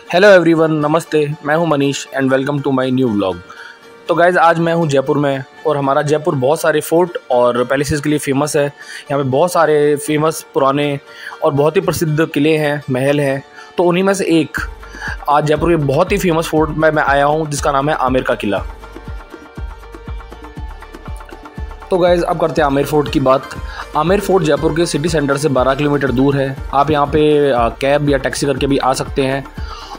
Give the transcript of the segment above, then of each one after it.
Hello everyone, नमस्ते। मैं हूं Manish and welcome to my new vlog. तो गाइज़, आज मैं हूं जयपुर में और हमारा जयपुर बहुत सारे फोर्ट और पैलेसेस के लिए फ़ेमस है। यहाँ पे बहुत सारे फेमस पुराने और बहुत ही प्रसिद्ध किले हैं, महल हैं। तो उन्हीं में से एक आज जयपुर के बहुत ही फेमस फोर्ट में मैं आया हूँ, जिसका नाम है आमेर का किला। तो गाइज़, अब करते हैं आमेर फोर्ट की बात। आमेर फोर्ट जयपुर के सिटी सेंटर से 12 किलोमीटर दूर है। आप यहाँ पे कैब या टैक्सी करके भी आ सकते हैं।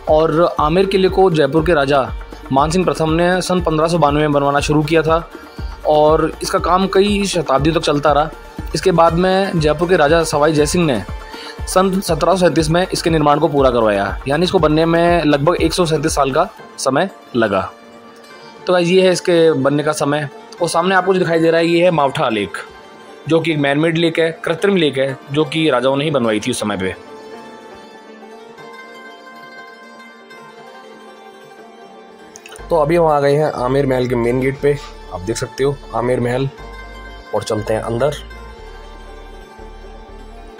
और आमेर किले को जयपुर के राजा मानसिंह प्रथम ने सन 1592 में बनवाना शुरू किया था और इसका काम कई शताब्दियों तक चलता रहा। इसके बाद में जयपुर के राजा सवाई जयसिंह ने सन 1737 में इसके निर्माण को पूरा करवाया, यानी इसको बनने में लगभग 137 साल का समय लगा। तो गाइस, ये है इसके बनने का समय। और सामने आपको जो दिखाई दे रहा है, ये है मावठा लेक, जो कि एक मैनमेड लेक है, कृत्रिम लेक है, जो कि राजाओं ने ही बनवाई थी उस समय पे। तो अभी हम आ गए हैं आमेर महल के मेन गेट पे। आप देख सकते हो आमेर महल, और चलते हैं अंदर।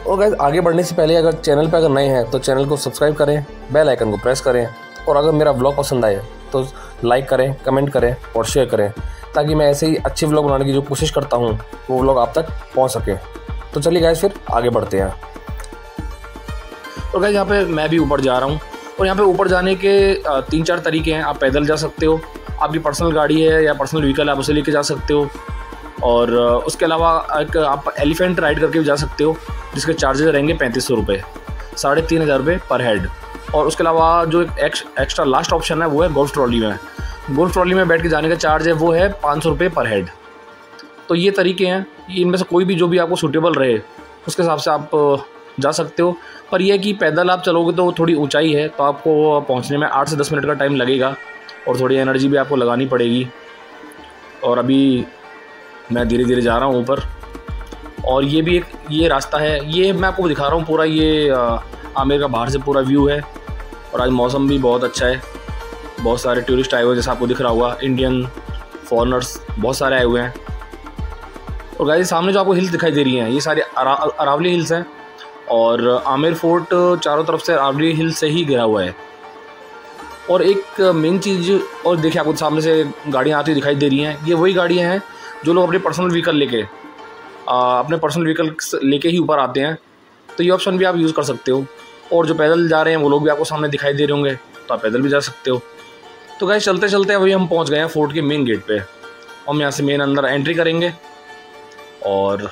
और गाइस, आगे बढ़ने से पहले अगर चैनल पे अगर नए हैं तो चैनल को सब्सक्राइब करें, बेल आइकन को प्रेस करें, और अगर मेरा व्लॉग पसंद आए तो लाइक करें, कमेंट करें और शेयर करें, ताकि मैं ऐसे ही अच्छे व्लॉग बनाने की जो कोशिश करता हूँ वो व्लॉग आप तक पहुँच सके। तो चलिए गाइस, फिर आगे बढ़ते हैं। और गाइस, यहाँ पे मैं भी ऊपर जा रहा हूँ और यहाँ पे ऊपर जाने के 3-4 तरीके हैं। आप पैदल जा सकते हो, आपकी पर्सनल गाड़ी है या पर्सनल व्हीकल है, आप उसे लेके जा सकते हो। और उसके अलावा एक आप एलिफेंट राइड करके भी जा सकते हो, जिसके चार्जेस रहेंगे 3500 रुपये, 3500 रुपये पर हेड। और उसके अलावा जो एक एक्स्ट्रा लास्ट ऑप्शन है वो है गोल्फ ट्रॉली में। गोल्फ ट्रॉली में बैठ के जाने का चार्ज है वो है 500 रुपये पर हेड। तो ये तरीके हैं, इनमें से कोई भी जो भी आपको सूटेबल रहे उसके हिसाब से आप जा सकते हो। पर यह कि पैदल आप चलोगे तो थोड़ी ऊंचाई है, तो आपको पहुंचने में 8 से 10 मिनट का टाइम लगेगा और थोड़ी एनर्जी भी आपको लगानी पड़ेगी। और अभी मैं धीरे धीरे जा रहा हूं ऊपर। और ये भी ये रास्ता है, ये मैं आपको दिखा रहा हूं पूरा। ये आमेर का बाहर से पूरा व्यू है। और आज मौसम भी बहुत अच्छा है, बहुत सारे टूरिस्ट आए हुए हैं, जैसा आपको दिख रहा होगा। इंडियन फॉरेनर्स बहुत सारे आए हुए हैं। और गाइस, सामने जो आपको हिल्स दिखाई दे रही हैं, ये सारी अरावली हिल्स हैं। और आमेर फोर्ट चारों तरफ से अरावली हिल से ही घिरा हुआ है। और एक मेन चीज़, और देखिए आपको सामने से गाड़ियाँ आती दिखाई दे रही हैं। ये वही गाड़ियाँ हैं जो लोग अपने पर्सनल व्हीकल लेके ही ऊपर आते हैं। तो ये ऑप्शन भी आप यूज़ कर सकते हो। और जो पैदल जा रहे हैं वो लोग भी आपको सामने दिखाई दे रहे होंगे, तो आप पैदल भी जा सकते हो। तो गाइस, चलते चलते अभी हम पहुंच गए हैं फोर्ट के मेन गेट पे। हम यहाँ से मेन अंदर एंट्री करेंगे। और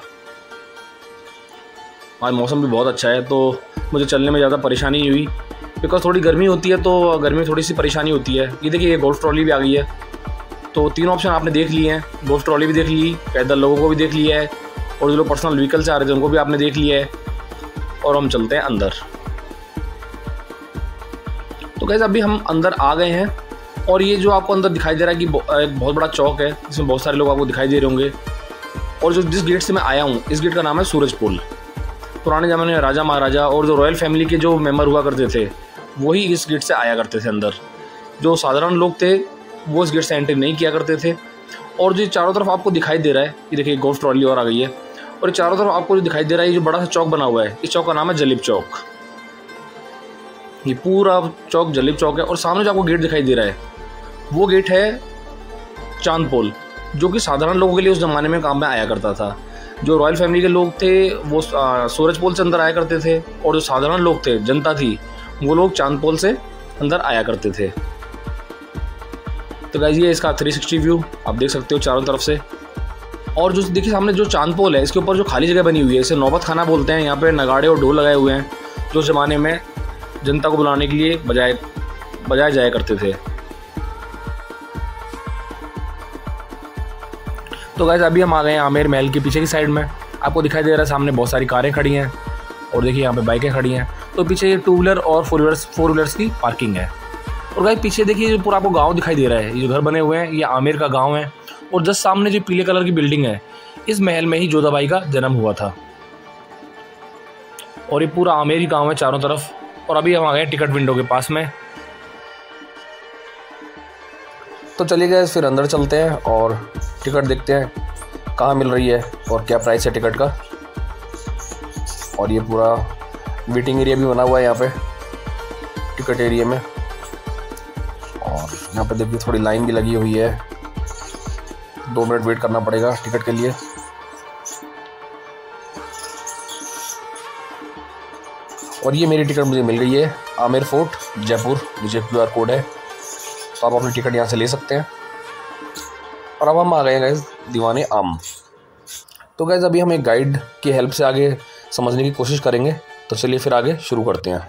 आज मौसम भी बहुत अच्छा है, तो मुझे चलने में ज़्यादा परेशानी नहीं हुई, बिकॉज थोड़ी गर्मी होती है, तो गर्मी में थोड़ी सी परेशानी होती है। ये देखिए, ये गोल्फ ट्रॉली भी आ गई है। तो 3 ऑप्शन आपने देख लिए हैं, गोल्फ ट्रॉली भी देख ली, पैदल लोगों को भी देख लिया है, और जो लोग पर्सनल व्हीकल से आ रहे थे उनको भी आपने देख लिया है। और हम चलते हैं अंदर। तो गाइस, अभी हम अंदर आ गए हैं। और ये जो आपको अंदर दिखाई दे रहा है कि एक बहुत बड़ा चौक है, जिसमें बहुत सारे लोग आपको दिखाई दे रहे होंगे। और जिस गेट से मैं आया हूँ, इस गेट का नाम है सूरज पोल। पुराने ज़माने में राजा महाराजा और जो रॉयल फैमिली के जो मेंबर हुआ करते थे, वही इस गेट से आया करते थे अंदर। जो साधारण लोग थे वो इस गेट से एंट्री नहीं किया करते थे। और जो चारों तरफ आपको दिखाई दे रहा है, ये देखिए गोल्फ ट्रॉली और आ गई है। और चारों तरफ आपको जो दिखाई दे रहा है, ये जो बड़ा सा चौक बना हुआ है, इस चौक का नाम है जलीब चौक। ये पूरा चौक जलीब चौक है। और सामने जो आपको गेट दिखाई दे रहा है, वो गेट है चांद पोल, जो कि साधारण लोगों के लिए उस ज़माने में काम में आया करता था। जो रॉयल फैमिली के लोग थे वो सूरज पोल से अंदर आया करते थे, और जो साधारण लोग थे, जनता थी, वो लोग चांद पोल से अंदर आया करते थे। तो गाइस, ये इसका 360 व्यू आप देख सकते हो चारों तरफ से। और जो देखिए सामने जो चांद पोल है, इसके ऊपर जो खाली जगह बनी हुई है, इसे नौबत खाना बोलते हैं। यहाँ पे नगाड़े और ढोल लगाए हुए हैं, जो ज़माने में जनता को बुलाने के लिए बजाए जाया करते थे। तो गाइस, अभी हम आ गए हैं आमेर महल के पीछे की साइड में। आपको दिखाई दे रहा है सामने बहुत सारी कारें खड़ी हैं, और देखिए यहाँ पे बाइकें खड़ी हैं। तो पीछे ये 2 व्हीलर और 4 व्हीलर्स की पार्किंग है। और गाइस, पीछे देखिए जो पूरा आपको गांव दिखाई दे रहा है, ये जो घर बने हुए हैं, ये आमेर का गांव है। और जस्ट सामने जो पीले कलर की बिल्डिंग है, इस महल में ही जोधाबाई का जन्म हुआ था। और ये पूरा आमेर ही गाँव है चारों तरफ। और अभी हम आ गए टिकट विंडो के पास में। तो चलिए गाइस, फिर अंदर चलते हैं और टिकट देखते हैं कहाँ मिल रही है और क्या प्राइस है टिकट का। और ये पूरा वेटिंग एरिया भी बना हुआ है यहाँ पे टिकट एरिया में। और यहाँ पे देखिए थोड़ी लाइन भी लगी हुई है, 2 मिनट वेट करना पड़ेगा टिकट के लिए। और ये मेरी टिकट मुझे मिल गई है, आमेर फोर्ट जयपुर, नीचे QR कोड है, तो आप अपनी टिकट यहाँ से ले सकते हैं। और अब हम आ गए हैं गाइस दीवाने आम। तो गाइस अभी हम एक गाइड की हेल्प से आगे समझने की कोशिश करेंगे, तो चलिए फिर आगे शुरू करते हैं।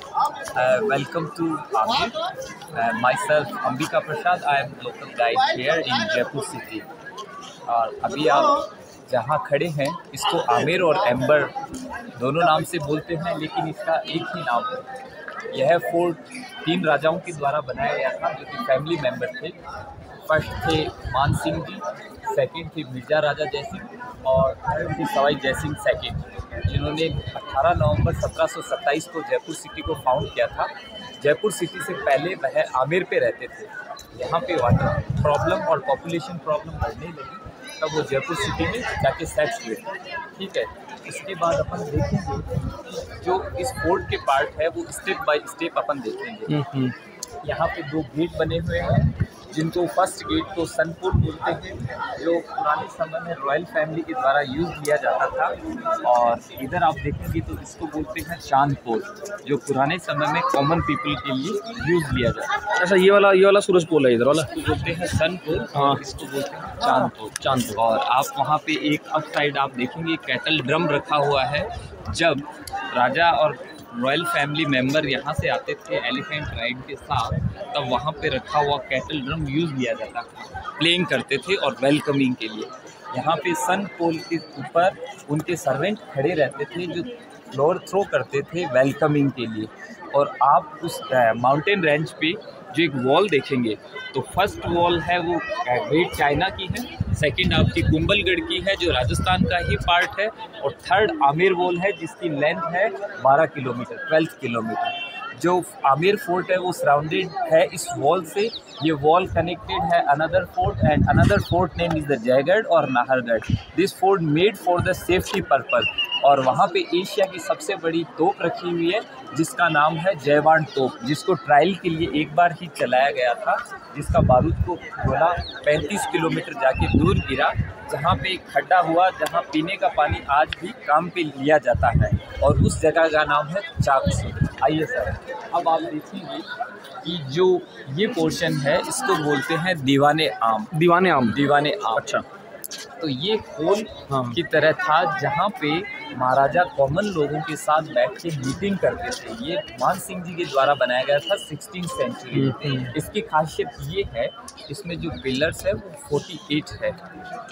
Welcome to Amer. Myself Ambika Prasad. I am local guide here in Jaipur city. और अभी आप जहाँ खड़े हैं इसको आमेर और एम्बर दोनों नाम से बोलते हैं, लेकिन इसका एक ही नाम है। यह फोर्ट 3 राजाओं के द्वारा बनाया गया था जो कि फैमिली मेंबर थे। फर्स्ट थे मान सिंह जी, सेकंड थे मिर्जा राजा जयसिंह और थर्ड थे सवाई जयसिंह सेकंड, जिन्होंने 18 नवंबर 1727 को जयपुर सिटी को फाउंड किया था। जयपुर सिटी से पहले वह आमेर पे रहते थे। यहाँ पे वाटर प्रॉब्लम और पॉपुलेशन प्रॉब्लम बढ़ने लगी, तब वो जयपुर सिटी में जाके सेट हुए। ठीक है, इसके बाद अपन देखेंगे जो इस फोर्ट के पार्ट है वो स्टेप बाय स्टेप अपन देखेंगे। यहाँ पे 2 गेट बने हुए हैं, जिनको फर्स्ट गेट को सन पोल बोलते हैं, जो पुराने समय में रॉयल फैमिली के द्वारा यूज़ किया जाता था। और इधर आप देखेंगे तो इसको बोलते हैं चांद पोल, जो पुराने समय में कॉमन पीपल के लिए यूज़ लिया जाता है। अच्छा, ये वाला सूरज पोल है, इधर वाला इसको बोलते हैं सन पोल। हाँ, इसको बोलते हैं चांद पोल। और आप वहाँ पे एक अप साइड आप देखेंगे कैटल ड्रम रखा हुआ है। जब राजा और रॉयल फैमिली मेंबर यहाँ से आते थे एलिफेंट राइड के साथ, तब वहाँ पे रखा हुआ कैटल ड्रम यूज़ लिया जाता था, प्लेइंग करते थे और वेलकमिंग के लिए। यहाँ पे सन पोल के ऊपर उनके सर्वेंट खड़े रहते थे जो फ्लोर थ्रो करते थे वेलकमिंग के लिए। और आप उस माउंटेन रेंज पे जो एक वॉल देखेंगे, तो फर्स्ट वॉल है वो ग्रेट चाइना की है, सेकंड आपकी कुंभलगढ़ की है जो राजस्थान का ही पार्ट है, और थर्ड आमेर वॉल है जिसकी लेंथ है 12 किलोमीटर 12 किलोमीटर। जो आमेर फोर्ट है वो सराउंडेड है इस वॉल से। ये वॉल कनेक्टेड है another fort and another fort name is the Jaigarh और Nahargarh. This fort made for the safety purpose. और वहाँ पे एशिया की सबसे बड़ी तोप रखी हुई है जिसका नाम है जयवान तोप, जिसको ट्रायल के लिए एक बार ही चलाया गया था, जिसका बारूद को गोला 35 किलोमीटर जाके दूर गिरा, जहाँ पे एक खड्डा हुआ जहाँ पीने का पानी आज भी काम पे लिया जाता है, और उस जगह का नाम है चाकसू। आइए सर, अब आप देखेंगे कि जो ये पोर्शन है इसको बोलते हैं दीवाने आम। दीवाने आम। अच्छा, तो ये हॉल की तरह था जहाँ पे महाराजा कॉमन लोगों के साथ बैठ के मीटिंग करते थे। ये मान सिंह जी के द्वारा बनाया गया था 16th सेंचुरी। इसकी खासियत ये है, इसमें जो पिलर्स है वो 48 है।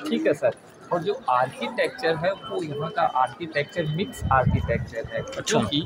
ठीक है सर, और जो आर्किटेक्चर है वो यहाँ का आर्किटेक्चर मिक्स आर्किटेक्चर है, क्योंकि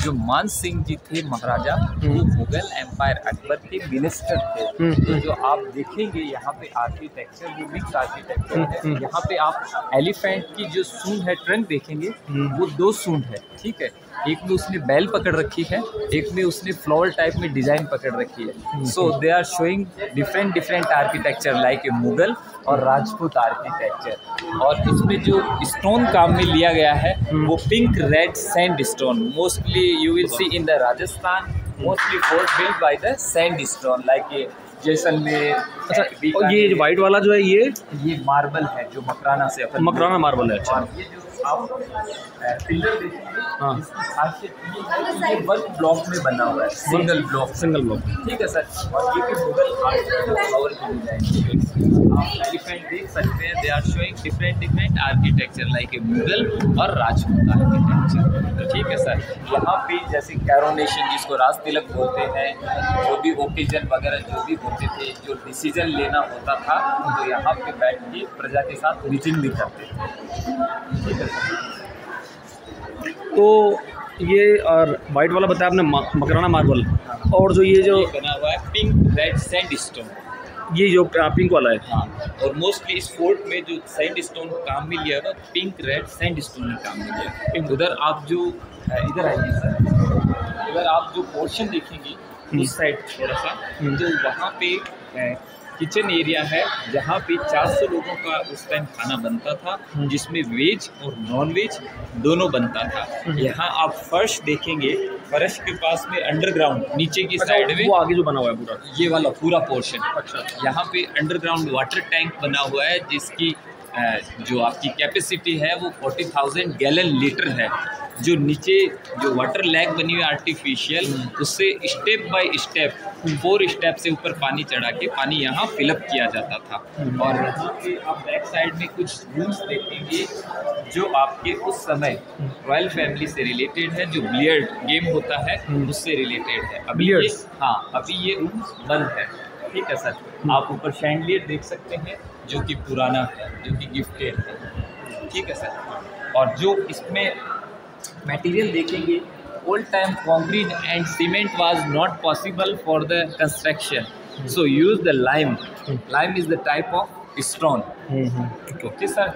जो मान सिंह जी थे महाराजा, वो मुगल एम्पायर अकबर के मिनिस्टर थे। तो जो आप देखेंगे यहाँ पे आर्किटेक्चर वो मिक्स आर्किटेक्चर है। यहाँ पे आप एलिफेंट की जो सूंड है, ट्रंक देखेंगे, वो 2 सूंड है। ठीक है, एक में उसने बैल पकड़ रखी है, एक में उसने फ्लावर टाइप में डिज़ाइन पकड़ रखी है। So they are showing different architecture like a Mughal और राजपूत आर्किटेक्चर। और इसमें जो स्टोन काम में लिया गया है वो pink red sand stone, mostly you will see in the Rajasthan, mostly fort build by the sand stone like ये जैसलमेर। अच्छा, और ये वाइट वाला जो है ये मार्बल है जो मकराना से मकराना मार्बल है। अच्छा, ये जो आप पिलर देखेंगे, इसकी खासियत ये है कि ये 1 ब्लॉक में बना हुआ है, सिंगल ब्लॉक। ठीक है सर, और ये भी मुगल आर्ट फ्लावर की डिजाइन। आप एलिफेंट देख सकते हैं, they are showing different architecture like a Mughal और राजपूत आर्किटेक्चर। ठीक है सर, यहाँ पे जैसे कैरोनेशन जिसको राज तिलक बोलते हैं, जो भी ओकेजन वगैरह जो भी होते थे, जो डिसीजन लेना होता था, तो यहाँ पे बैठ के प्रजा के साथ मीटिंग भी करते थे। ठीक है सर, तो ये और वाइट वाला बताया आपने मकराना मार्बल, और जो ये जो बना हुआ है पिंक रेड सैंड स्टोन, ये जो पिंक वाला है। हाँ, और मोस्टली इस फोर्ट में जो सैंड स्टोन काम में लिया था, पिंक रेड सैंड स्टोन ने काम में लिया। उधर आप जो इधर आइए सर, इधर आप जो पोर्शन देखेंगे उस साइड थोड़ा सा, तो वहाँ पे किचन एरिया है जहाँ पे 400 लोगों का उस टाइम खाना बनता था, जिसमें वेज और नॉन वेज दोनों बनता था। यहाँ आप फर्श देखेंगे, फर्श के पास में अंडरग्राउंड नीचे की साइड में वो आगे जो बना हुआ है पूरा, ये वाला पूरा पोर्शन, अच्छा, यहाँ पे अंडरग्राउंड वाटर टैंक बना हुआ है जिसकी जो आपकी कैपेसिटी है वो 40,000 गैलन लीटर है। जो नीचे जो वाटर लैग बनी हुई आर्टिफिशियल, उससे स्टेप बाय स्टेप 4 स्टेप से ऊपर पानी चढ़ा के पानी यहाँ फिलअप किया जाता था। और यहाँ पे आप बैक साइड में कुछ रूम्स देखेंगे जो आपके उस समय रॉयल फैमिली से रिलेटेड है, जो बिलियर्ड गेम होता है उससे रिलेटेड है। अभी ये, हाँ, अभी ये रूम्स बंद है, ठीक है सर। आप ऊपर शैंडलियर देख सकते हैं जो कि पुराना है, जो कि गिफ्टेड है, ठीक है सर। और जो इसमें मटेरियल देखेंगे, old time concrete and cement was not possible for the construction, so use the lime. Lime is the type of stone, okay sir.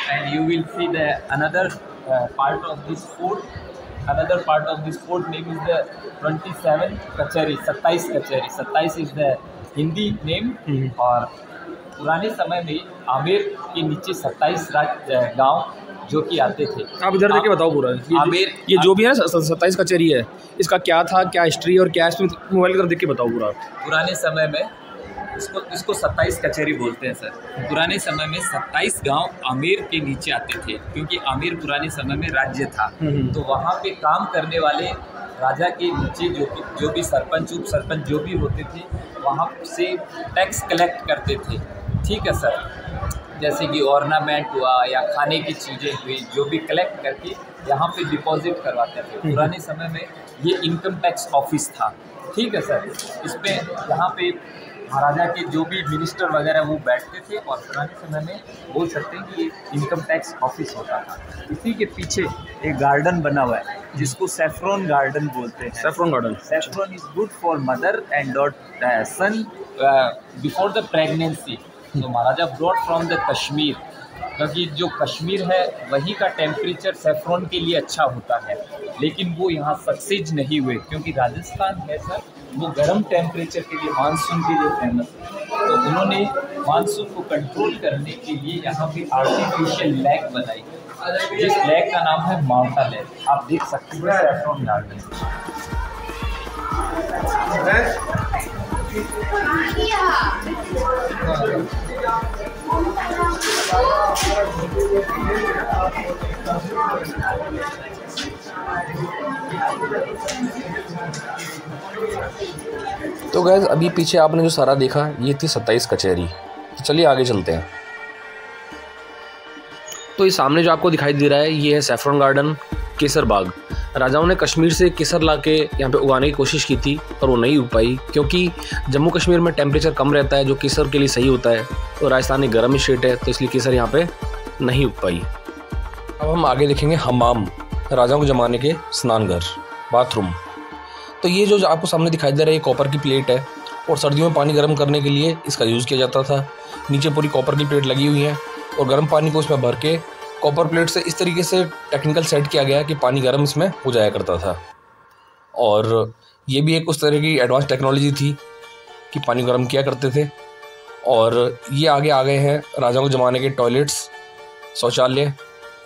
And you will see the another part of this fort. Another part of this fort name is the 27 कचहरी, 27 कचहरी। 27 is the Hindi name. और पुराने समय में आमेर के नीचे 27 गांव जो कि आते थे। आप इधर देख के बताओ पूरा आमेर, ये जो भी है ना 27 कचहरी है, इसका क्या था, क्या हिस्ट्री और क्या इसमें, मोबाइल की तरफ देख के बताओ पूरा। पुराने समय में इसको 27 कचहरी बोलते हैं सर। पुराने समय में 27 गांव आमेर के नीचे आते थे, क्योंकि आमेर पुराने समय में राज्य था। तो वहाँ पे काम करने वाले राजा के नीचे जो भी सरपंच, उप सरपंच जो भी होते थे, वहाँ से टैक्स कलेक्ट करते थे, ठीक है सर। जैसे कि ऑर्नामेंट हुआ या खाने की चीज़ें हुई, जो भी कलेक्ट करके यहाँ पे डिपॉजिट करवाते थे। पुराने समय में ये इनकम टैक्स ऑफिस था, ठीक है सर। इसमें यहाँ पे महाराजा के जो भी मिनिस्टर वगैरह वो बैठते थे, और पुराने समय में बोल सकते हैं कि ये इनकम टैक्स ऑफिस होता था। इसी के पीछे एक गार्डन बना हुआ है जिसको सैफ्रॉन गार्डन बोलते हैं। Saffron garden, saffron is good for mother and son before the pregnancy. तो Maharaja brought from the Kashmir, क्योंकि जो कश्मीर है वहीं का टेम्परेचर सैफ्रॉन के लिए अच्छा होता है, लेकिन वो यहाँ सक्सेस नहीं हुए, क्योंकि राजस्थान है सर, वो गर्म टेम्परेचर के लिए, मानसून के लिए फेमस है। तो उन्होंने मानसून को कंट्रोल करने के लिए यहाँ पे आर्टिफिशियल लैक बनाई, जिस लैक का नाम है माउंटा लैक। आप देख सकते हैं सैफ्रॉन गार्डन। तो गैस अभी पीछे आपने जो सारा देखा, ये थी 27 कचहरी। तो चलिए आगे चलते हैं। तो ये सामने जो आपको दिखाई दे रहा है, ये है सैफ्रॉन गार्डन, केसर बाग। राजाओं ने कश्मीर से केसर ला के यहाँ पे उगाने की कोशिश की थी, पर वो नहीं उग पाई, क्योंकि जम्मू कश्मीर में टेम्परेचर कम रहता है, जो केसर के लिए सही होता है। तो राजस्थान एक गर्म स्टेट है, तो इसलिए केसर यहाँ पे नहीं उग पाई। अब हम आगे देखेंगे हमाम, राजाओं के ज़माने के स्नानघर, बाथरूम। तो ये जो आपको सामने दिखाई दे रहा है, ये कॉपर की प्लेट है, और सर्दियों में पानी गर्म करने के लिए इसका यूज़ किया जाता था। नीचे पूरी कॉपर की प्लेट लगी हुई है, और गर्म पानी को इसमें भर के कॉपर प्लेट से इस तरीके से टेक्निकल सेट किया गया कि पानी गर्म इसमें हो जाया करता था। और ये भी एक उस तरह की एडवांस टेक्नोलॉजी थी कि पानी गर्म किया करते थे। और ये आगे आ गए हैं राजाओं के ज़माने के टॉयलेट्स, शौचालय,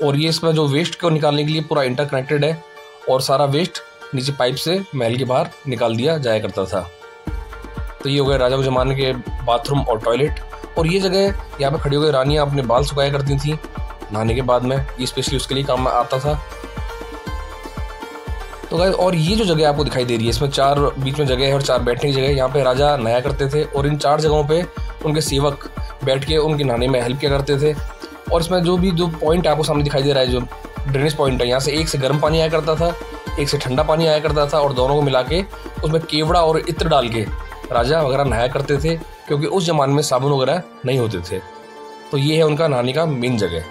और ये इसमें जो वेस्ट को निकालने के लिए पूरा इंटरकनेक्टेड है, और सारा वेस्ट नीचे पाइप से महल के बाहर निकाल दिया जाया करता था। तो ये हो गए राजाओं के ज़माने के बाथरूम और टॉयलेट। और ये जगह यहाँ पे खड़ी हो गई रानियाँ अपने बाल सुखाया करती थी नहाने के बाद में, ये स्पेशली उसके लिए काम आता था। तो गाइस, और ये जो जगह आपको दिखाई दे रही है, इसमें 4 बीच में जगह है और 4 बैठने की जगह है। यहाँ पे राजा नहाया करते थे, और इन 4 जगहों पे उनके सेवक बैठ के उनके नहाने में हेल्प किया करते थे। और इसमें जो पॉइंट आपको सामने दिखाई दे रहा है, जो ड्रेनेज पॉइंट है, यहाँ से एक से गर्म पानी आया करता था, एक से ठंडा पानी आया करता था, और दोनों को मिला के उसमें केवड़ा और इत्र डाल के राजा वगैरह नहाया करते थे, क्योंकि उस ज़माने में साबुन वगैरह नहीं होते थे। तो ये है उनका नहाने का मेन जगह,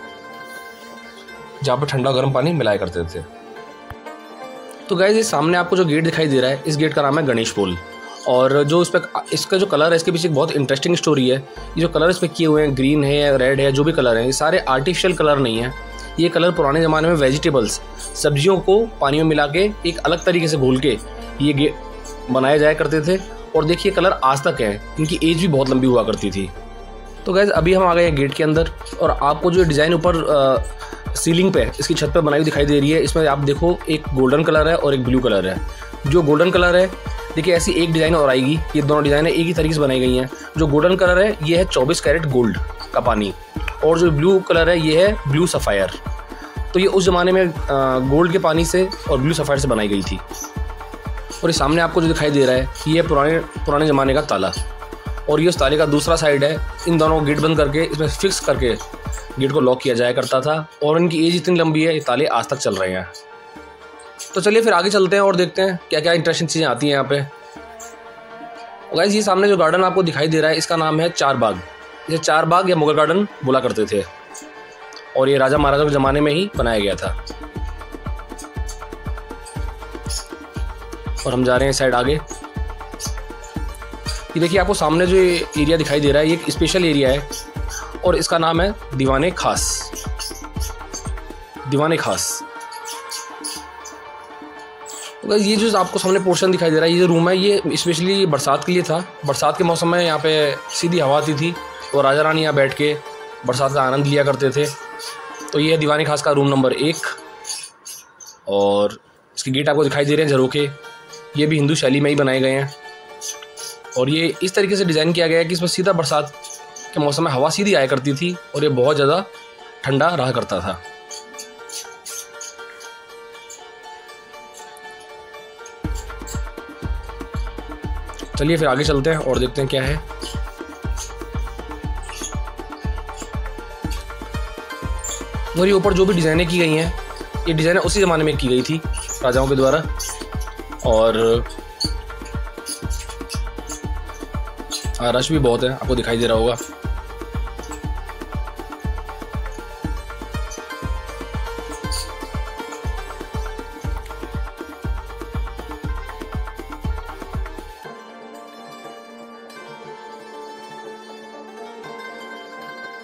जहाँ पर ठंडा गर्म पानी मिलाया करते थे। तो गाइस, ये सामने आपको जो गेट दिखाई दे रहा है, इस गेट का नाम है गणेश पोल। और जो इस पर इसका जो कलर है, इसके पीछे एक बहुत इंटरेस्टिंग स्टोरी है। ये जो कलर इस पर किए हुए हैं, ग्रीन है, रेड है, जो भी कलर है, ये सारे आर्टिफिशियल कलर नहीं है। ये कलर पुराने ज़माने में वेजिटेबल्स, सब्जियों को पानी में मिला के एक अलग तरीके से घोल के ये बनाए जाया करते थे, और देखिए कलर आज तक है, इनकी एज भी बहुत लंबी हुआ करती थी। तो गाइस अभी हम आ गए हैं गेट के अंदर, और आपको जो डिज़ाइन ऊपर सीलिंग पे इसकी छत पे बनाई हुई दिखाई दे रही है, इसमें आप देखो एक गोल्डन कलर है और एक ब्लू कलर है। जो गोल्डन कलर है, देखिए ऐसी एक डिज़ाइन और आएगी, ये दोनों डिज़ाइन एक ही तरीके से बनाई गई हैं। जो गोल्डन कलर है ये है 24 कैरेट गोल्ड का पानी, और जो ब्लू कलर है ये है ब्लू सफ़ायर। तो ये उस ज़माने में गोल्ड के पानी से और ब्लू सफ़ायर से बनाई गई थी। और ये सामने आपको जो दिखाई दे रहा है ये पुराने ज़माने का ताला, और ये उस ताले का दूसरा साइड है। इन दोनों को गेट बंद करके इसमें फिक्स करके गेट को लॉक किया जाया करता था, और इनकी एज इतनी लंबी है ये ताले आज तक चल रहे हैं। तो चलिए फिर आगे चलते हैं और देखते हैं क्या क्या इंटरेस्टिंग चीज़ें आती हैं यहाँ पे। गाइस ये सामने जो गार्डन आपको दिखाई दे रहा है इसका नाम है चार बाग। इसे चार बाग या मुगल गार्डन बोला करते थे, और ये राजा महाराजा के ज़माने में ही बनाया गया था। और हम जा रहे हैं इस साइड आगे। ये देखिए आपको सामने जो एरिया दिखाई दे रहा है ये एक स्पेशल एरिया है, और इसका नाम है दीवाने खास। दीवाने खास। तो ये जो आपको सामने पोर्शन दिखाई दे रहा है, ये जो रूम है ये स्पेशली बरसात के लिए था। बरसात के मौसम में यहाँ पे सीधी हवा आती थी, तो राजा रानी यहाँ बैठ के बरसात का आनंद लिया करते थे। तो ये है दीवाने खास का रूम नंबर 1, और इसके गेट आपको दिखाई दे रहे हैं झरोखे, ये भी हिंदू शैली में ही बनाए गए हैं। और ये इस तरीके से डिज़ाइन किया गया है कि इसमें सीधा बरसात के मौसम में हवा सीधी आया करती थी, और ये बहुत ज़्यादा ठंडा रहा करता था। चलिए फिर आगे चलते हैं और देखते हैं क्या है। और ये ऊपर जो भी डिज़ाइनें की गई हैं ये डिज़ाइनें उसी ज़माने में की गई थी राजाओं के द्वारा। और रश भी बहुत है, आपको दिखाई दे रहा होगा।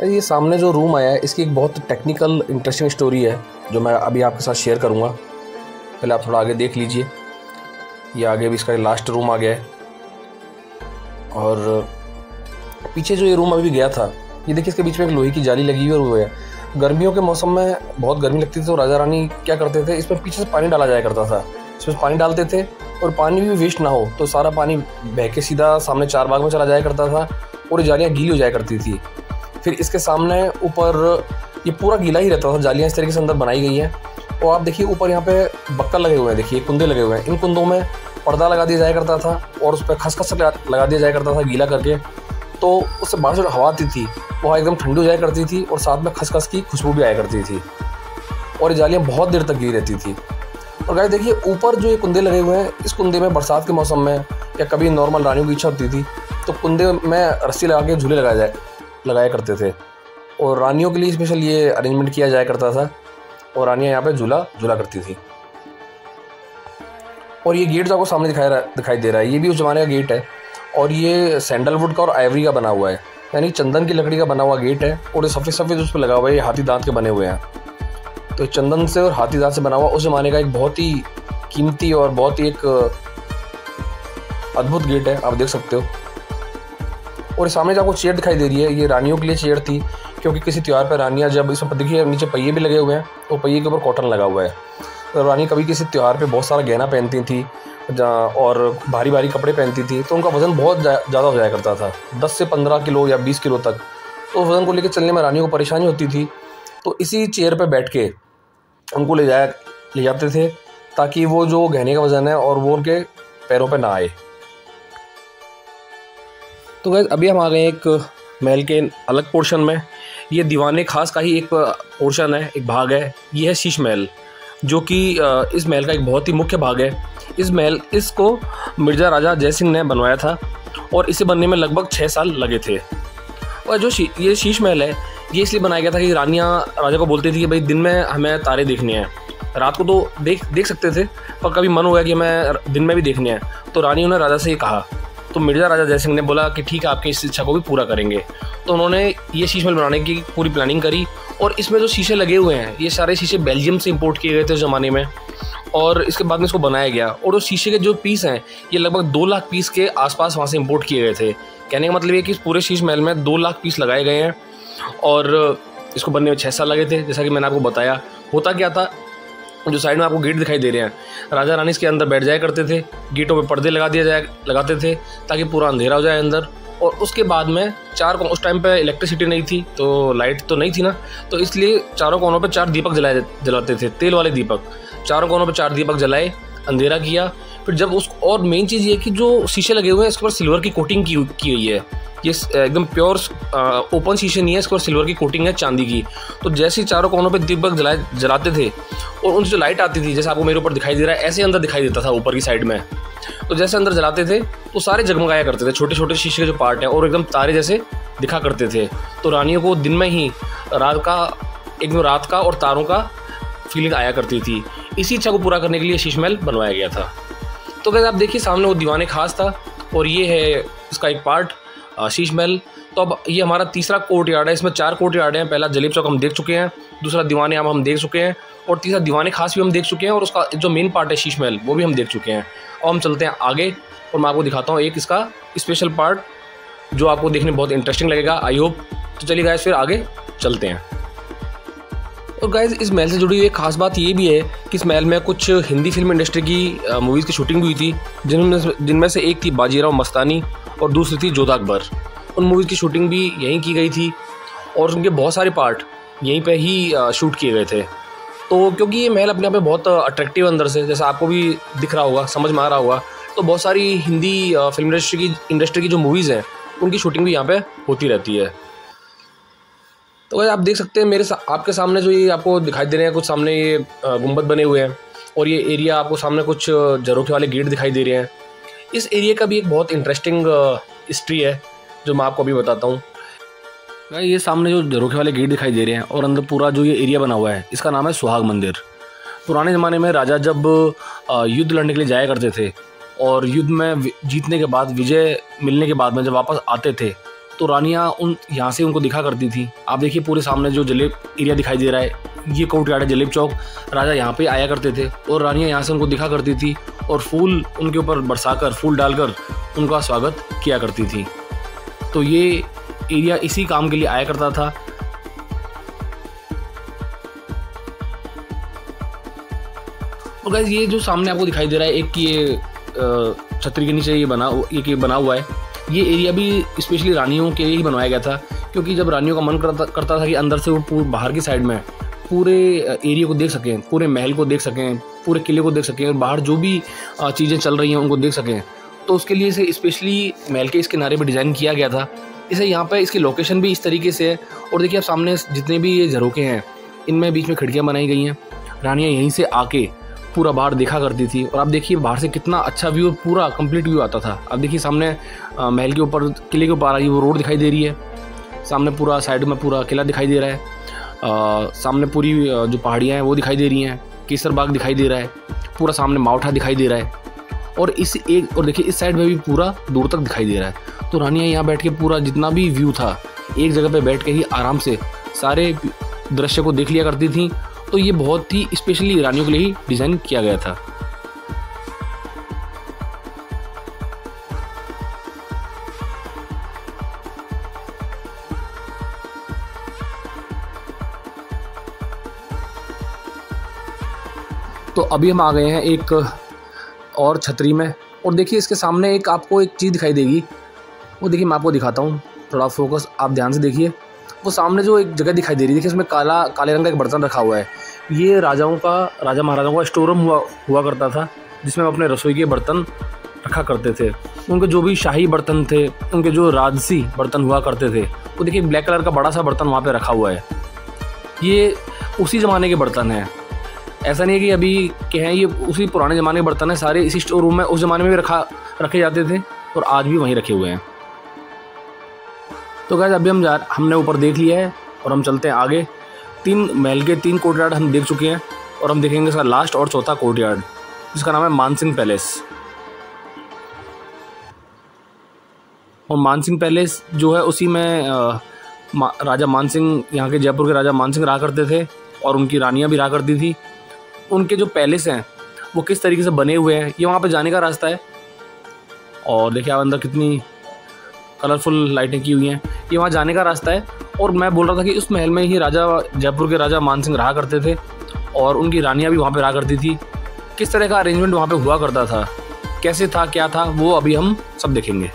ये सामने जो रूम आया है इसकी एक बहुत टेक्निकल इंटरेस्टिंग स्टोरी है जो मैं अभी आपके साथ शेयर करूँगा। पहले आप थोड़ा आगे देख लीजिए। ये आगे भी इसका लास्ट रूम आ गया है, और पीछे जो ये रूम अभी भी गया था ये देखिए इसके बीच में एक लोहे की जाली लगी हुई है। गर्मियों के मौसम में बहुत गर्मी लगती थी, तो राजा रानी क्या करते थे, इसमें पीछे से पानी डाला जाया करता था। इसमें पानी डालते थे, और पानी भी वेस्ट ना हो तो सारा पानी बह के सीधा सामने चार बाग में चला जाया करता था, और ये जालियाँ गीली हो जाया करती थी। फिर इसके सामने ऊपर ये पूरा गीला ही रहता था। जालियाँ इस तरीके से अंदर बनाई गई हैं, और आप देखिए ऊपर यहाँ पे बक्कल लगे हुए हैं, देखिए कुंदे लगे हुए हैं। इन कुंदों में पर्दा लगा दिया जाया करता था, और उस पर खसखस लगा दिया जाया करता था गीला करके। तो उससे बाहर जो हवा आती थी वो एकदम ठंडी हो जाया करती थी, और साथ में खसखस की खुशबू भी आया करती थी, और ये जालियाँ बहुत देर तक गिरी रहती थी। और गाइस देखिए ऊपर जो ये कुंदे लगे हुए हैं, इस कुंदे में बरसात के मौसम में या कभी नॉर्मल रानियों की इच्छा होती थी तो कुंदे में रस्सी लगा के झूले लगाया करते थे, और रानियों के लिए स्पेशल ये अरेंजमेंट किया जाया करता था, और रानियाँ यहाँ पे झूला करती थी। और ये गेट जो आपको सामने दिखाई दे रहा है ये भी उस ज़माने का गेट है, और ये सैंडलवुड का और आइवरी का बना हुआ है, यानी चंदन की लकड़ी का बना हुआ गेट है, और ये सफ़ेद उस पर लगा हुआ है, ये हाथी दांत के बने हुए हैं। तो चंदन से और हाथी दांत से बना हुआ उस ज़माने का एक बहुत ही कीमती और बहुत ही एक अद्भुत गेट है, आप देख सकते हो। और सामने जो आपको चेयर दिखाई दे रही है ये रानियों के लिए चेयर थी, क्योंकि किसी त्यौहार पर रानियाँ जब इसमें देखिए नीचे पहिए भी लगे हुए हैं, तो पहिए के ऊपर कॉटन लगा हुआ है। तो रानी कभी किसी त्यौहार पे बहुत सारा गहना पहनती थी और भारी भारी कपड़े पहनती थी, तो उनका वज़न बहुत ज़्यादा हो जाया करता था, 10 से 15 किलो या 20 किलो तक। तो उस वज़न को लेकर चलने में रानियों को परेशानी होती थी, तो इसी चेयर पर बैठ के उनको ले जाते थे, ताकि वो जो गहने का वज़न है और वो उनके पैरों पर ना आए। तो गाइस अभी हम आ गए एक महल के अलग पोर्शन में। ये दीवाने खास का ही एक पोर्शन है, एक भाग है। ये है शीश महल, जो कि इस महल का एक बहुत ही मुख्य भाग है। इसको मिर्ज़ा राजा जय सिंह ने बनवाया था, और इसे बनने में लगभग 6 साल लगे थे। और जो ये शीश महल है ये इसलिए बनाया गया था कि रानियाँ राजा को बोलती थी कि भाई दिन में हमें तारे देखने हैं, रात को तो देख सकते थे, पर कभी मन हुआ कि हमें दिन में भी देखने हैं। तो रानियों ने राजा से ये कहा, तो मिर्ज़ा राजा जय सिंह ने बोला कि ठीक है, आपकी इस इच्छा को भी पूरा करेंगे। तो उन्होंने ये शीश महल बनाने की पूरी प्लानिंग करी, और इसमें जो शीशे लगे हुए हैं ये सारे शीशे बेल्जियम से इंपोर्ट किए गए थे उस ज़माने में। और इसके बाद में इसको बनाया गया। और वो शीशे के जो पीस हैं ये लगभग 2 लाख पीस के आसपास वहाँ से इंपोर्ट किए गए थे। कहने का मतलब ये कि इस पूरे शीश महल में 2 लाख पीस लगाए गए हैं और इसको बनने में 6 साल लगे थे। जैसा कि मैंने आपको बताया, होता क्या था, जो साइड में आपको गेट दिखाई दे रहे हैं, राजा रानी इसके अंदर बैठ जाया करते थे, गेटों पे पर्दे लगाते थे ताकि पूरा अंधेरा हो जाए अंदर। और उसके बाद में उस टाइम पे इलेक्ट्रिसिटी नहीं थी तो लाइट तो नहीं थी ना, तो इसलिए चारों कोनों पे 4 दीपक जलाते थे, तेल वाले दीपक। चारों कोनों पे 4 दीपक जलाए, अंधेरा किया। फिर जब और मेन चीज़ ये कि जो शीशे लगे हुए हैं इसके ऊपर सिल्वर की कोटिंग की गई है। ये एकदम प्योर ओपन शीशे नहीं है, इसके ऊपर सिल्वर की कोटिंग है चांदी की। तो जैसे ही चारों कोनों पे दीपक जलाते थे और उनसे जो लाइट आती थी, जैसे आपको मेरे ऊपर दिखाई दे रहा है, ऐसे अंदर दिखाई देता था ऊपर की साइड में। तो जैसे अंदर जलाते थे तो सारे जगमगाया करते थे, छोटे छोटे शीशे के जो पार्ट हैं, और एकदम तारे जैसे दिखा करते थे। तो रानियों को दिन में ही एकदम रात का और तारों का फीलिंग आया करती थी। इसी इच्छा को पूरा करने के लिए शीश महल बनवाया गया था। तो गाइस आप देखिए सामने वो दीवाने खास था और ये है इसका एक पार्ट शीश महल। तो अब ये हमारा तीसरा कोर्ट यार्ड है। इसमें 4 कोर्ट यार्ड हैं। पहला जलेब चौक हम देख चुके हैं, दूसरा दीवाने आम हम देख चुके हैं, और तीसरा दीवाने खास भी हम देख चुके हैं, और उसका जो मेन पार्ट है शीश महल वो भी हम देख चुके हैं। और हम चलते हैं आगे और मैं आपको दिखाता हूँ एक इसका स्पेशल पार्ट जो आपको देखने में बहुत इंटरेस्टिंग लगेगा, आई होप। तो चलिए गाइस फिर आगे चलते हैं। और गाइस इस महल से जुड़ी हुई एक खास बात ये भी है कि इस महल में कुछ हिंदी फिल्म इंडस्ट्री की मूवीज़ की शूटिंग भी हुई थी, जिनमें से एक थी बाजीराव मस्तानी और दूसरी थी जोधा अकबर। उन मूवीज़ की शूटिंग भी यहीं की गई थी और उनके बहुत सारे पार्ट यहीं पे ही शूट किए गए थे। तो क्योंकि ये महल अपने आप में बहुत अट्रैक्टिव अंदर से, जैसा आपको भी दिख रहा होगा, समझ में आ रहा होगा, तो बहुत सारी हिंदी फिल्म इंडस्ट्री की जो मूवीज़ हैं उनकी शूटिंग भी यहाँ पे होती रहती है। तो वैसे आप देख सकते हैं आपके सामने जो ये आपको दिखाई दे रहे हैं, कुछ सामने ये गुंबद बने हुए हैं और ये एरिया आपको सामने कुछ झरोखे वाले गेट दिखाई दे रहे हैं। इस एरिया का भी एक बहुत इंटरेस्टिंग हिस्ट्री है जो मैं आपको अभी बताता हूँ। ये सामने जो झरोखे वाले गेट दिखाई दे रहे हैं और अंदर पूरा जो ये एरिया बना हुआ है, इसका नाम है सुहाग मंदिर। पुराने ज़माने में राजा जब युद्ध लड़ने के लिए जाया करते थे और युद्ध में जीतने के बाद, विजय मिलने के बाद में जब वापस आते थे तो रानियाँ यहाँ से उनको दिखा करती थी। आप देखिए पूरे सामने जो जलेब एरिया दिखाई दे रहा है, ये कोर्ट यार्ड है जलेब चौक। राजा यहाँ पे आया करते थे और रानियाँ यहाँ से उनको दिखा करती थी और फूल उनके ऊपर बरसाकर, फूल डालकर उनका स्वागत किया करती थी। तो ये एरिया इसी काम के लिए आया करता था। और गाइस ये जो सामने आपको दिखाई दे रहा है, एक ये छतरी के नीचे ये बना हुआ है, ये एरिया भी स्पेशली रानियों के लिए ही बनवाया गया था, क्योंकि जब रानियों का मन करता था कि अंदर से वो बाहर की साइड में पूरे एरिया को देख सकें, पूरे महल को देख सकें, पूरे किले को देख सकें और बाहर जो भी चीज़ें चल रही हैं उनको देख सकें, तो उसके लिए इसे स्पेशली महल के इस किनारे पर डिज़ाइन किया गया था। इसे यहाँ पर इसकी लोकेशन भी इस तरीके से है। और देखिए आप सामने जितने भी ये झरोखे हैं इनमें बीच में खिड़कियाँ बनाई गई हैं। रानियाँ यहीं से आके पूरा बाहर देखा करती थी और आप देखिए बाहर से कितना अच्छा व्यू, पूरा कंप्लीट व्यू आता था। अब देखिए सामने महल के ऊपर, किले के ऊपर आ रही वो रोड दिखाई दे रही है, सामने पूरा साइड में पूरा किला दिखाई दे रहा है, सामने पूरी जो पहाड़ियाँ हैं वो दिखाई दे रही हैं, केसर बाग दिखाई दे रहा है, पूरा सामने मावठा दिखाई दे रहा है और देखिए इस साइड में भी पूरा दूर तक दिखाई दे रहा है। तो रानियाँ यहाँ बैठ के पूरा जितना भी व्यू था एक जगह पे बैठ के ही आराम से सारे दृश्य को देख लिया करती थी। तो ये बहुत ही स्पेशली रानियों के लिए ही डिज़ाइन किया गया था। तो अभी हम आ गए हैं एक और छतरी में और देखिए इसके सामने एक आपको एक चीज़ दिखाई देगी, वो देखिए मैं आपको दिखाता हूँ, थोड़ा फोकस आप ध्यान से देखिए। वो सामने जो एक जगह दिखाई दे रही है, देखिए इसमें काले रंग का एक बर्तन राजा महाराजाओं का स्टोर रूम हुआ करता था, जिसमें अपने रसोई के बर्तन रखा करते थे। उनके जो भी शाही बर्तन थे, उनके जो राजसी बर्तन हुआ करते थे, वो देखिए ब्लैक कलर का बड़ा सा बर्तन वहाँ पे रखा हुआ है। ये उसी ज़माने के बर्तन हैं, ऐसा नहीं है कि अभी के हैं, ये उसी पुराने ज़माने के बर्तन हैं सारे। इसी स्टोर रूम में उस ज़माने में भी रखे जाते थे और आज भी वहीं रखे हुए हैं। तो गाइस अभी हमने ऊपर देख लिया है और हम चलते हैं आगे। महल के 3 कोर्टयार्ड हम देख चुके हैं और हम देखेंगे इसका लास्ट और चौथा कोर्टयार्ड, जिसका नाम है मानसिंह पैलेस। और मानसिंह पैलेस जो है उसी में राजा मानसिंह, यहाँ के जयपुर के राजा मानसिंह रहा करते थे और उनकी रानियाँ भी रहा करती थी। उनके जो पैलेस हैं वो किस तरीके से बने हुए हैं। ये वहाँ पे जाने का रास्ता है और देखिए आप अंदर कितनी कलरफुल लाइटें की हुई हैं। ये वहाँ जाने का रास्ता है और मैं बोल रहा था कि उस महल में ही राजा जयपुर के राजा मानसिंह रहा करते थे और उनकी रानियाँ भी वहाँ पे रहा करती थी। किस तरह का अरेंजमेंट वहाँ पे हुआ करता था, कैसे था, क्या था, वो अभी हम सब देखेंगे।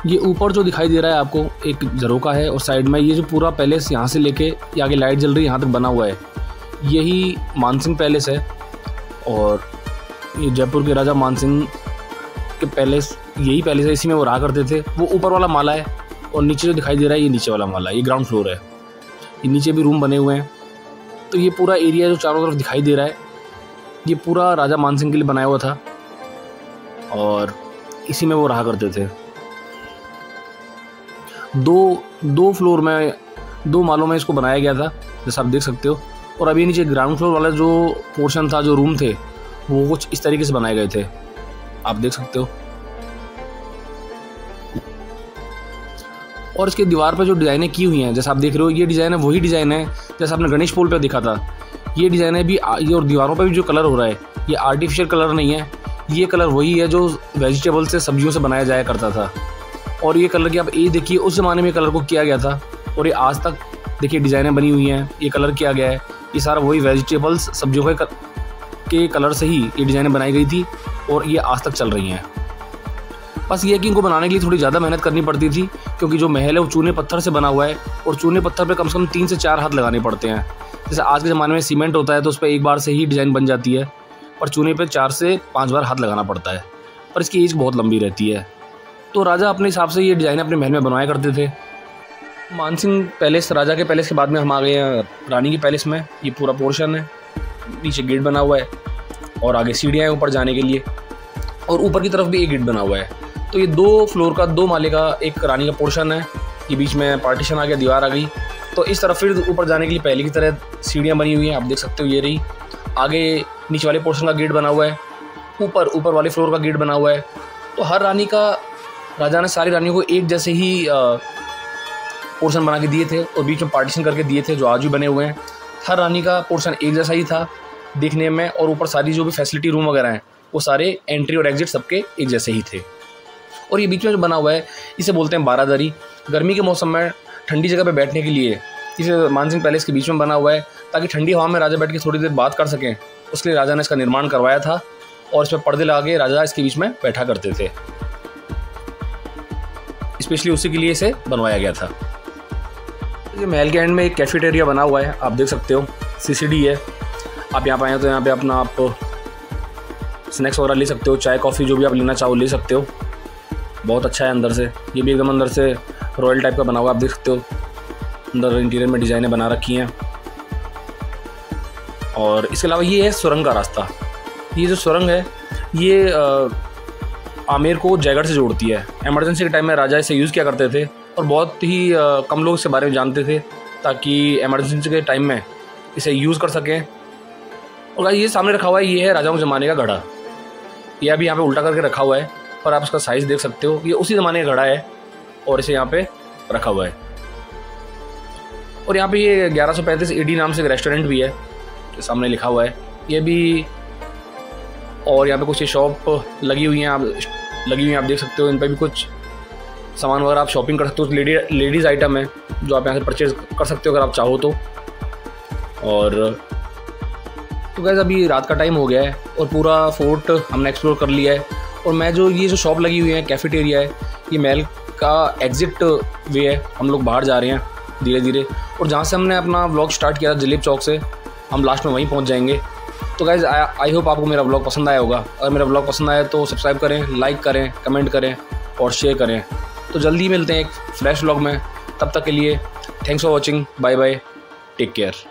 ये ऊपर जो दिखाई दे रहा है आपको एक झरोका है और साइड में ये जो पूरा पैलेस यहाँ से लेके ये आगे लाइट जल रही है यहाँ तक बना हुआ है, यही मानसिंह पैलेस है। और ये जयपुर के राजा मानसिंह के पैलेस, यही पैलेस है, इसी में वो रहा करते थे। वो ऊपर वाला माला है और नीचे जो दिखाई दे रहा है ये नीचे वाला माला है, ये ग्राउंड फ्लोर है। ये नीचे भी रूम बने हुए हैं। तो ये पूरा एरिया जो चारों तरफ दिखाई दे रहा है ये पूरा राजा मानसिंह के लिए बनाया हुआ था और इसी में वो रहा करते थे। दो फ्लोर में, 2 मालों में इसको बनाया गया था जैसा आप देख सकते हो। और अभी नीचे ग्राउंड फ्लोर वाला जो पोर्शन था, जो रूम थे, वो कुछ इस तरीके से बनाए गए थे, आप देख सकते हो। और इसके दीवार पे जो डिज़ाइनें की हुई हैं जैसा आप देख रहे हो, ये डिज़ाइन है वही डिज़ाइन है जैसा आपने गणेश पोल पे देखा था। ये डिज़ाइन है भी ये, और दीवारों पे भी जो कलर हो रहा है ये आर्टिफिशियल कलर नहीं है, ये कलर वही है जो वेजिटेबल से, सब्जियों से बनाया जाया करता था। और ये कलर की आप ये देखिए उस ज़माने में कलर को किया गया था और ये आज तक देखिए डिज़ाइनें बनी हुई हैं, ये कलर किया गया है। ये सारा वही वेजिटेबल्स, सब्जियों के कलर से ही ये डिज़ाइनें बनाई गई थी और ये आज तक चल रही हैं। बस ये है कि इनको बनाने के लिए थोड़ी ज़्यादा मेहनत करनी पड़ती थी क्योंकि जो महल है वो चूने पत्थर से बना हुआ है और चूने पत्थर पे कम से कम 3 से 4 हाथ लगाने पड़ते हैं। जैसे आज के ज़माने में सीमेंट होता है तो उस पर एक बार से ही डिज़ाइन बन जाती है, पर चूने पे 4 से 5 बार हाथ लगाना पड़ता है। पर इसकी एज बहुत लंबी रहती है। तो राजा अपने हिसाब से ये डिज़ाइन अपने महल में बनवाया करते थे। मानसिंह पैलेस, राजा के पैलेस के बाद में हम आ गए हैं रानी के पैलेस में। ये पूरा पोर्शन है, नीचे गेट बना हुआ है और आगे सीढ़ियाँ हैं ऊपर जाने के लिए और ऊपर की तरफ भी एक गेट बना हुआ है। तो ये 2 फ्लोर का, 2 माले का एक रानी का पोर्शन है। ये बीच में पार्टीशन आ गया, दीवार आ गई। तो इस तरफ फिर ऊपर जाने के लिए पहले की तरह सीढ़ियाँ बनी हुई हैं, आप देख सकते हो। ये रही, आगे नीचे वाले पोर्शन का गेट बना हुआ है, ऊपर वाले फ्लोर का गेट बना हुआ है। तो हर रानी का, राजा ने सारी रानियों को एक जैसे ही पोर्शन बना के दिए थे और बीच में पार्टीशन करके दिए थे जो आज भी बने हुए हैं। हर रानी का पोर्शन एक जैसा ही था देखने में और ऊपर सारी जो भी फैसिलिटी रूम वगैरह हैं वो सारे एंट्री और एग्जिट सबके एक जैसे ही थे। और ये बीच में जो बना हुआ है इसे बोलते हैं बारादरी। गर्मी के मौसम में ठंडी जगह पे बैठने के लिए इसे मानसिंह पैलेस के बीच में बना हुआ है ताकि ठंडी हवा में राजा बैठ के थोड़ी देर बात कर सकें। उसके लिए राजा ने इसका निर्माण करवाया था और इसमें पर्दे लगा के राजा इसके बीच में बैठा करते थे। स्पेशली उसी के लिए इसे बनवाया गया था। ये महल के एंड में एक कैफेटेरिया बना हुआ है, आप देख सकते हो। सीसीडी है। आप यहाँ पे आए तो यहाँ पे अपना आप स्नैक्स वगैरह ले सकते हो, चाय कॉफ़ी जो भी आप लेना चाहो ले सकते हो। बहुत अच्छा है अंदर से। ये भी एकदम अंदर से रॉयल टाइप का बना हुआ है, आप देख सकते हो। अंदर इंटीरियर में डिज़ाइनें बना रखी हैं। और इसके अलावा ये है सुरंग का रास्ता। ये जो सुरंग है ये आमेर को जयगढ़ से जोड़ती है। इमरजेंसी के टाइम में राजा इसे यूज़ किया करते थे और बहुत ही कम लोग इसके बारे में जानते थे ताकि इमरजेंसी के टाइम में इसे यूज़ कर सकें। और ये सामने रखा हुआ है, ये है राजाओं के ज़माने का घड़ा। ये अभी यहाँ पे उल्टा करके रखा हुआ है और आप इसका साइज़ देख सकते हो। ये उसी ज़माने का घड़ा है और इसे यहाँ पे रखा हुआ है। और यहाँ पे ये 1135 AD नाम से एक रेस्टोरेंट भी है, सामने लिखा हुआ है ये भी। और यहाँ पे कुछ शॉप लगी हुई हैं, आप देख सकते हो। इन पर भी कुछ सामान वगैरह आप शॉपिंग कर सकते हो। लेडीज़ आइटम है जो आप यहाँ से परचेज़ कर सकते हो अगर आप चाहो तो। और तो गाइस अभी रात का टाइम हो गया है और पूरा फोर्ट हमने एक्सप्लोर कर लिया है। और मैं ये जो शॉप लगी हुई है, कैफेटेरिया है, ये महल का एग्ज़िट वे है। हम लोग बाहर जा रहे हैं धीरे धीरे और जहाँ से हमने अपना व्लॉग स्टार्ट किया था जलेब चौक से, हम लास्ट में वहीं पहुँच जाएंगे। तो गाइज़ आई होप आपको मेरा व्लॉग पसंद आया होगा। अगर मेरा व्लॉग पसंद आया तो सब्सक्राइब करें, लाइक करें, कमेंट करें और शेयर करें। तो जल्दी मिलते हैं एक फ्रेश व्लॉग में। तब तक के लिए thanks for watching. Bye bye, take care.